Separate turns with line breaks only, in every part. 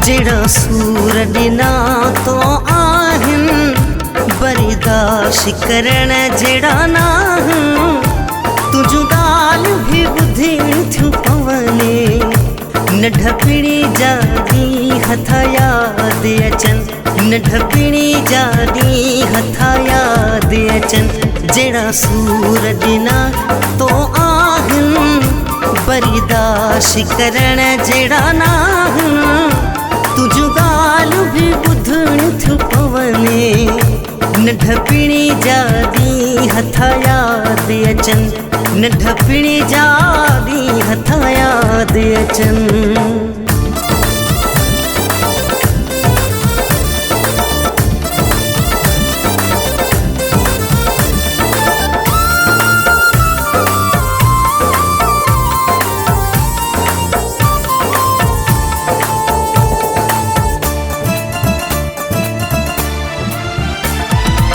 जेड़ा सूर ॾिना तो आहिन बर्दाश्त करण जेड़ा ना तुझू ॻाल भी ॿुधी थियूं पवने नंढपिणी जा ॾींहं हथ याद अचन नंढपिणी जा ॾींहं हथ याद अचन जेड़ा सूर ॾिना तो आहिन बर्दाश्त करण जेड़ा ना तुझू ॻाल भी ॿुधण थियूं पवने नंढपिणी जा ॾींहं हथ याद अचन नंढपिणी जा ॾींहं हथ याद अचन।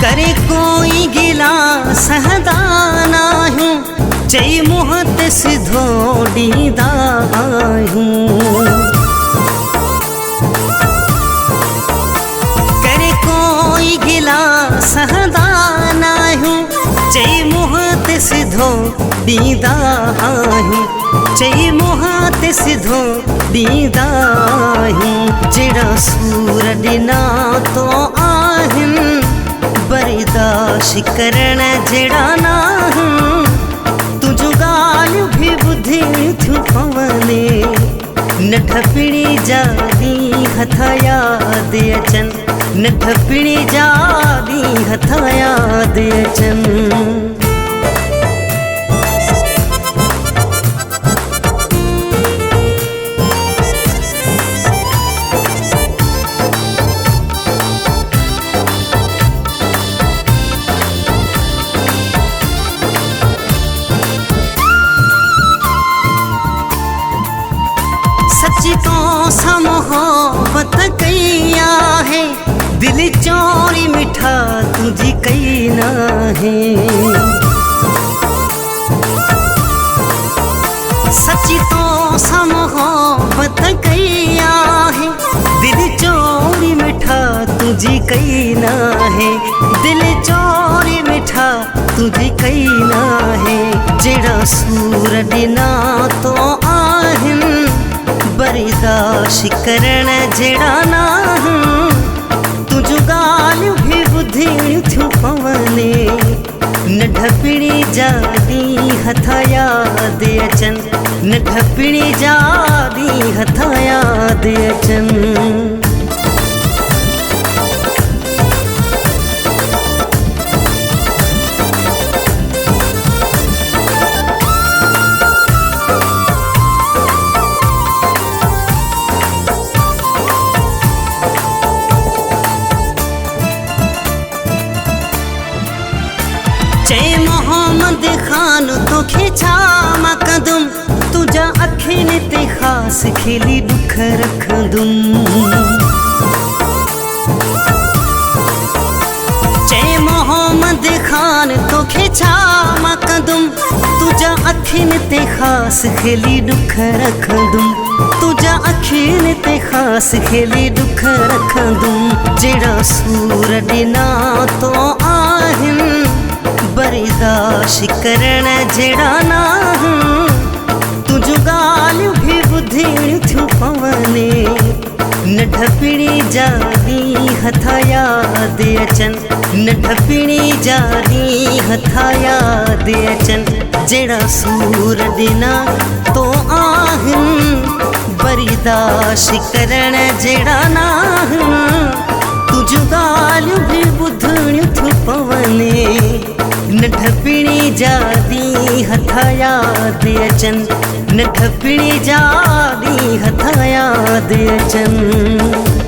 करे कोई गिला सहदाना हूँ चई मुँह ते सिधो ॾींदा आहियूं करे कोई गिला सहदाना हूँ चई मुँह ते सिधो ॾींदा आहियूं चई मुँह ते सिधो ॾींदा आहियूं जेड़ा सूर ॾिना तो आहिन बर्दाश्त करण जेड़ा ना तुझू ॻाल भी ॿुधी थियूं पवने नंढपिणी जा ॾींहं हथ याद अचन नंढपिणी जा ॾींहं हथ याद अचन। सच्ची तो सा मोहब्बत कई है दिल चोरी मिठा तुझी कई ना है सच्ची तो सा मोहब्बत कई है दिल चोरी मिठा तुझी कई ना है दिल चोरी मिठा तुझी कई ना है जेड़ा सूर ॾिना तो आहिन बर्दाश्त करण जेड़ा ना तुझू ॻाल भी ॿुधी थियूं पवने नंढपिणी जा ॾींहं हथ याद अचन नंढपिणी जा ॾींहं हथ याद अचन। चए मोहम्मद खान तो खिचा मां कदुम तुझा अखिन ते खास खिली दुख रखंदुम चए मोहम्मद खान तो खिचा मां कदुम तुझा अखिन ते खास खिली दुख रखंदुम तुझा अखिन ते खास खिली दुख रखंदुम जेड़ा सूर ॾिना तो आहिन बर्दाश्त करण जेड़ा ना तुझू ॻाल भी ॿुधी थियूं पवने नंढपिणी जा ॾींहं हथ याद अचन नंढपिणी जा ॾींहं हथ याद अचन जेड़ा सूर ॾिना तो आहिन बर्दाश्त करण जेड़ा ना तुझू ॻाल भी ॿुधण थियूं पवने नंढपिणी जा ॾींहं हथ याद अचन नंढपिणी जा ॾींहं हथ याद अचन।